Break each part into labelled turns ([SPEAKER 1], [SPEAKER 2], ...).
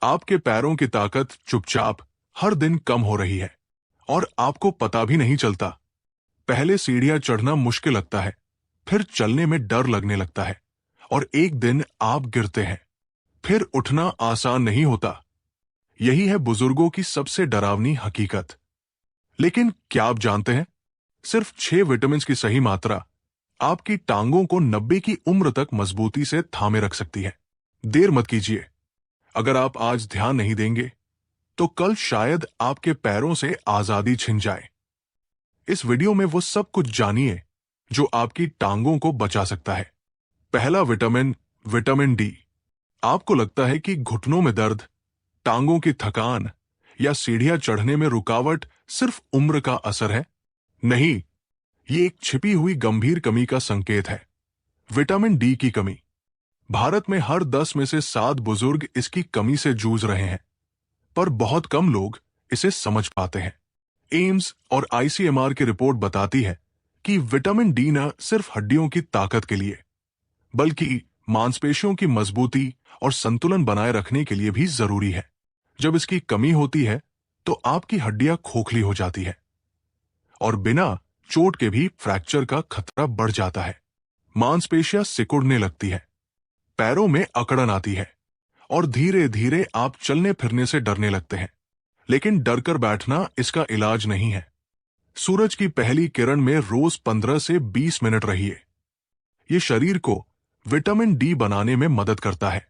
[SPEAKER 1] आपके पैरों की ताकत चुपचाप हर दिन कम हो रही है और आपको पता भी नहीं चलता। पहले सीढ़ियां चढ़ना मुश्किल लगता है, फिर चलने में डर लगने लगता है और एक दिन आप गिरते हैं। फिर उठना आसान नहीं होता। यही है बुजुर्गों की सबसे डरावनी हकीकत। लेकिन क्या आप जानते हैं, सिर्फ 6 विटामिन की सही मात्रा आपकी टांगों को 90 की उम्र तक मजबूती से थामे रख सकती है। देर मत कीजिए। अगर आप आज ध्यान नहीं देंगे तो कल शायद आपके पैरों से आजादी छिन जाए। इस वीडियो में वो सब कुछ जानिए जो आपकी टांगों को बचा सकता है। पहला विटामिन, विटामिन डी। आपको लगता है कि घुटनों में दर्द, टांगों की थकान या सीढ़ियां चढ़ने में रुकावट सिर्फ उम्र का असर है? नहीं, ये एक छिपी हुई गंभीर कमी का संकेत है। विटामिन डी की कमी। भारत में हर 10 में से 7 बुजुर्ग इसकी कमी से जूझ रहे हैं, पर बहुत कम लोग इसे समझ पाते हैं। एम्स और आईसीएमआर की रिपोर्ट बताती है कि विटामिन डी न सिर्फ हड्डियों की ताकत के लिए, बल्कि मांसपेशियों की मजबूती और संतुलन बनाए रखने के लिए भी जरूरी है। जब इसकी कमी होती है तो आपकी हड्डियां खोखली हो जाती है और बिना चोट के भी फ्रैक्चर का खतरा बढ़ जाता है। मांसपेशियां सिकुड़ने लगती है, पैरों में अकड़न आती है और धीरे धीरे आप चलने फिरने से डरने लगते हैं। लेकिन डरकर बैठना इसका इलाज नहीं है। सूरज की पहली किरण में रोज 15 से 20 मिनट रहिए। ये शरीर को विटामिन डी बनाने में मदद करता है,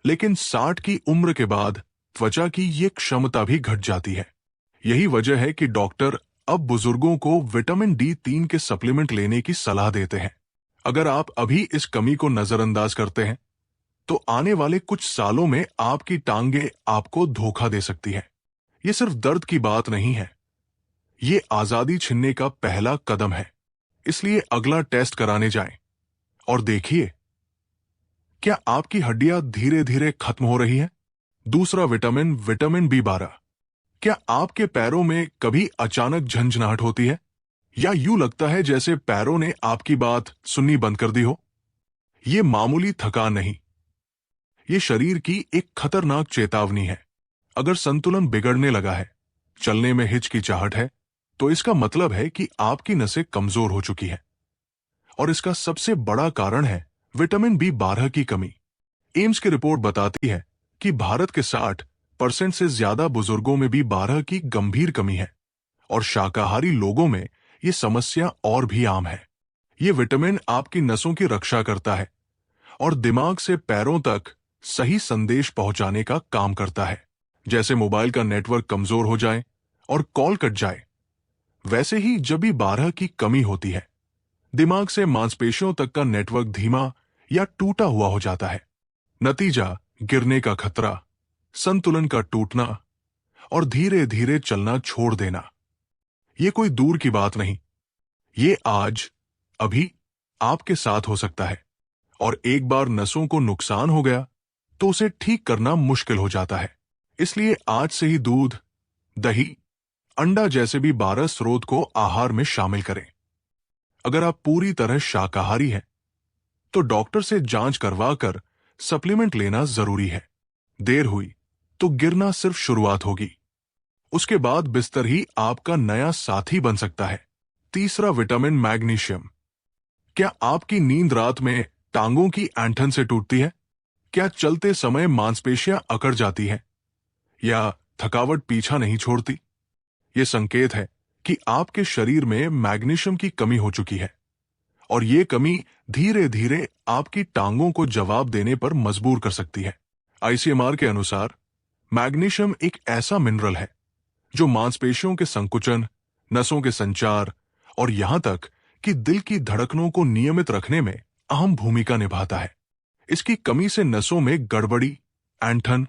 [SPEAKER 1] लेकिन 60 की उम्र के बाद त्वचा की ये क्षमता भी घट जाती है। यही वजह है कि डॉक्टर अब बुजुर्गों को विटामिन डी 3 के सप्लीमेंट लेने की सलाह देते हैं। अगर आप अभी इस कमी को नजरअंदाज करते हैं तो आने वाले कुछ सालों में आपकी टांगें आपको धोखा दे सकती है। ये सिर्फ दर्द की बात नहीं है, ये आजादी छीनने का पहला कदम है। इसलिए अगला टेस्ट कराने जाएं और देखिए, क्या आपकी हड्डियां धीरे धीरे खत्म हो रही हैं? दूसरा विटामिन, विटामिन बी 12। क्या आपके पैरों में कभी अचानक झंझनाहट होती है या यूं लगता है जैसे पैरों ने आपकी बात सुननी बंद कर दी हो? ये मामूली थकान नहीं, ये शरीर की एक खतरनाक चेतावनी है। अगर संतुलन बिगड़ने लगा है, चलने में हिचकिचाहट है, तो इसका मतलब है कि आपकी नसें कमजोर हो चुकी है। और इसका सबसे बड़ा कारण है विटामिन बी 12 की कमी। एम्स की रिपोर्ट बताती है कि भारत के 60% से ज्यादा बुजुर्गों में बी 12 की गंभीर कमी है और शाकाहारी लोगों में ये समस्या और भी आम है। ये विटामिन आपकी नसों की रक्षा करता है और दिमाग से पैरों तक सही संदेश पहुंचाने का काम करता है। जैसे मोबाइल का नेटवर्क कमजोर हो जाए और कॉल कट जाए, वैसे ही जब बी 12 की कमी होती है, दिमाग से मांसपेशियों तक का नेटवर्क धीमा या टूटा हुआ हो जाता है। नतीजा, गिरने का खतरा, संतुलन का टूटना और धीरे धीरे चलना छोड़ देना। ये कोई दूर की बात नहीं, ये आज, अभी आपके साथ हो सकता है। और एक बार नसों को नुकसान हो गया तो उसे ठीक करना मुश्किल हो जाता है। इसलिए आज से ही दूध, दही, अंडा जैसे बी 12 स्रोत को आहार में शामिल करें। अगर आप पूरी तरह शाकाहारी हैं तो डॉक्टर से जांच करवाकर सप्लीमेंट लेना जरूरी है। देर हुई तो गिरना सिर्फ शुरुआत होगी, उसके बाद बिस्तर ही आपका नया साथी बन सकता है। तीसरा विटामिन, मैग्नीशियम। क्या आपकी नींद रात में टांगों की ऐंठन से टूटती है? क्या चलते समय मांसपेशियां अकड़ जाती हैं या थकावट पीछा नहीं छोड़ती? ये संकेत है कि आपके शरीर में मैग्नीशियम की कमी हो चुकी है और ये कमी धीरे धीरे आपकी टांगों को जवाब देने पर मजबूर कर सकती है। आईसीएमआर के अनुसार मैग्नीशियम एक ऐसा मिनरल है जो मांसपेशियों के संकुचन, नसों के संचार और यहां तक कि दिल की धड़कनों को नियमित रखने में अहम भूमिका निभाता है। इसकी कमी से नसों में गड़बड़ी, ऐंठन,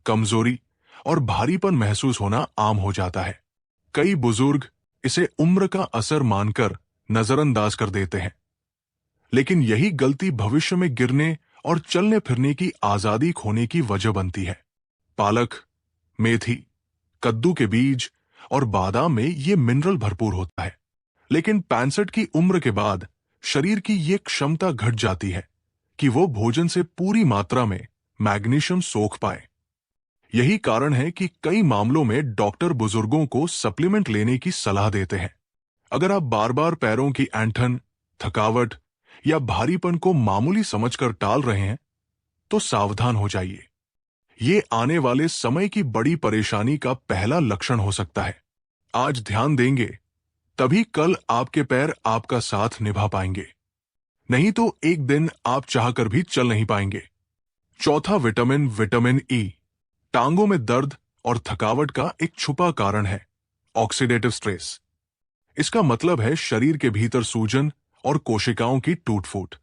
[SPEAKER 1] कमजोरी और भारीपन महसूस होना आम हो जाता है। कई बुजुर्ग इसे उम्र का असर मानकर नजरअंदाज कर देते हैं, लेकिन यही गलती भविष्य में गिरने और चलने फिरने की आजादी खोने की वजह बनती है। पालक, मेथी, कद्दू के बीज और बादाम में ये मिनरल भरपूर होता है, लेकिन 65 की उम्र के बाद शरीर की ये क्षमता घट जाती है कि वो भोजन से पूरी मात्रा में मैग्नीशियम सोख पाए। यही कारण है कि कई मामलों में डॉक्टर बुजुर्गों को सप्लीमेंट लेने की सलाह देते हैं। अगर आप बार बार पैरों की ऐंठन, थकावट या भारीपन को मामूली समझकर टाल रहे हैं, तो सावधान हो जाइए। ये आने वाले समय की बड़ी परेशानी का पहला लक्षण हो सकता है। आज ध्यान देंगे, तभी कल आपके पैर आपका साथ निभा पाएंगे। नहीं तो एक दिन आप चाहकर भी चल नहीं पाएंगे। चौथा विटामिन, विटामिन ई, टांगों में दर्द और थकावट का एक छुपा कारण है, ऑक्सीडेटिव स्ट्रेस। इसका मतलब है शरीर के भीतर सूजन और कोशिकाओं की टूट-फूट।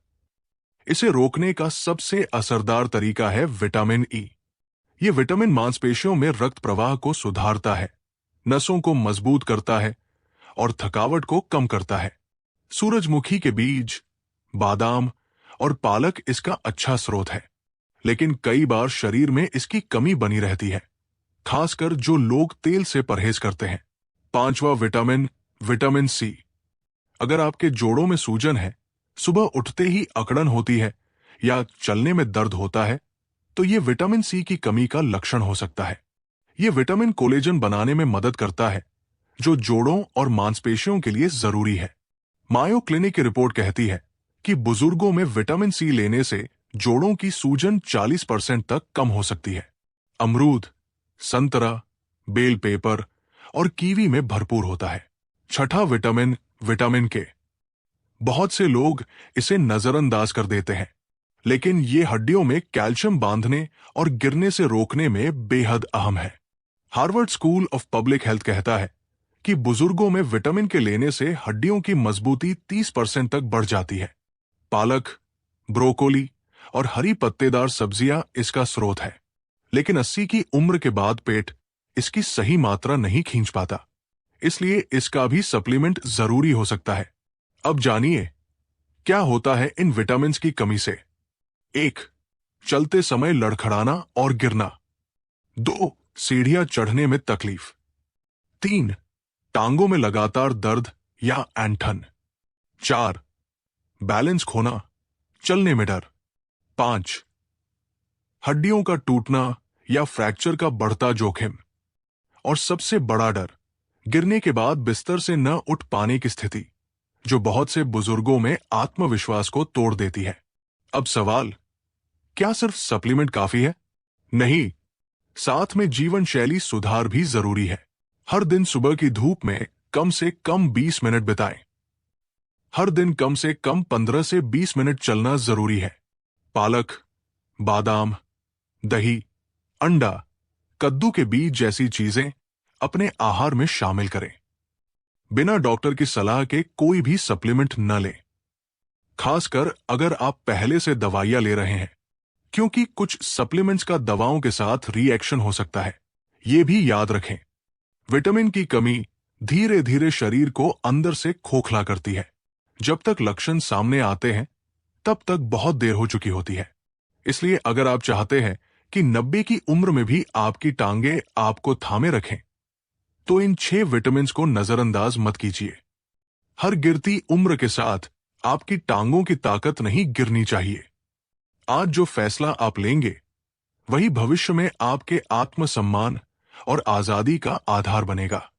[SPEAKER 1] इसे रोकने का सबसे असरदार तरीका है विटामिन ई। ये विटामिन मांसपेशियों में रक्त प्रवाह को सुधारता है, नसों को मजबूत करता है और थकावट को कम करता है। सूरजमुखी के बीज, बादाम और पालक इसका अच्छा स्रोत है, लेकिन कई बार शरीर में इसकी कमी बनी रहती है, खासकर जो लोग तेल से परहेज करते हैं। पांचवा विटामिन, विटामिन सी। अगर आपके जोड़ों में सूजन है, सुबह उठते ही अकड़न होती है या चलने में दर्द होता है, तो ये विटामिन सी की कमी का लक्षण हो सकता है। ये विटामिन कोलेजन बनाने में मदद करता है, जो जोड़ों और मांसपेशियों के लिए जरूरी है। मायो क्लिनिक की रिपोर्ट कहती है कि बुजुर्गों में विटामिन सी लेने से जोड़ों की सूजन 40% तक कम हो सकती है। अमरूद, संतरा, बेल पेपर और कीवी में भरपूर होता है। छठा विटामिन, विटामिन के। बहुत से लोग इसे नजरअंदाज कर देते हैं, लेकिन ये हड्डियों में कैल्शियम बांधने और गिरने से रोकने में बेहद अहम है। Harvard school of public health कहता है कि बुजुर्गों में विटामिन के लेने से हड्डियों की मजबूती 30% तक बढ़ जाती है। पालक, ब्रोकोली और हरी पत्तेदार सब्जियां इसका स्रोत है, लेकिन 80 की उम्र के बाद पेट इसकी सही मात्रा नहीं खींच पाता, इसलिए इसका भी सप्लीमेंट जरूरी हो सकता है। अब जानिए क्या होता है इन विटामिन्स की कमी से। 1. चलते समय लड़खड़ाना और गिरना। 2. सीढ़ियां चढ़ने में तकलीफ। 3. टांगों में लगातार दर्द या ऐंठन। 4. बैलेंस खोना, चलने में डर। 5. हड्डियों का टूटना या फ्रैक्चर का बढ़ता जोखिम। और सबसे बड़ा डर, गिरने के बाद बिस्तर से न उठ पाने की स्थिति, जो बहुत से बुजुर्गों में आत्मविश्वास को तोड़ देती है। अब सवाल, क्या सिर्फ सप्लीमेंट काफी है? नहीं, साथ में जीवन शैली सुधार भी जरूरी है। हर दिन सुबह की धूप में कम से कम 20 मिनट बिताएं। हर दिन कम से कम 15 से 20 मिनट चलना जरूरी है। पालक, बादाम, दही, अंडा, कद्दू के बीज जैसी चीजें अपने आहार में शामिल करें। बिना डॉक्टर की सलाह के कोई भी सप्लीमेंट न लें, खासकर अगर आप पहले से दवाइयां ले रहे हैं, क्योंकि कुछ सप्लीमेंट्स का दवाओं के साथ रिएक्शन हो सकता है। ये भी याद रखें, विटामिन की कमी धीरे धीरे शरीर को अंदर से खोखला करती है। जब तक लक्षण सामने आते हैं, तब तक बहुत देर हो चुकी होती है। इसलिए अगर आप चाहते हैं कि 90 की उम्र में भी आपकी टांगें आपको थामे रखें, तो इन 6 विटामिन्स को नजरअंदाज मत कीजिए। हर गिरती उम्र के साथ आपकी टांगों की ताकत नहीं गिरनी चाहिए। आज जो फैसला आप लेंगे, वही भविष्य में आपके आत्मसम्मान और आजादी का आधार बनेगा।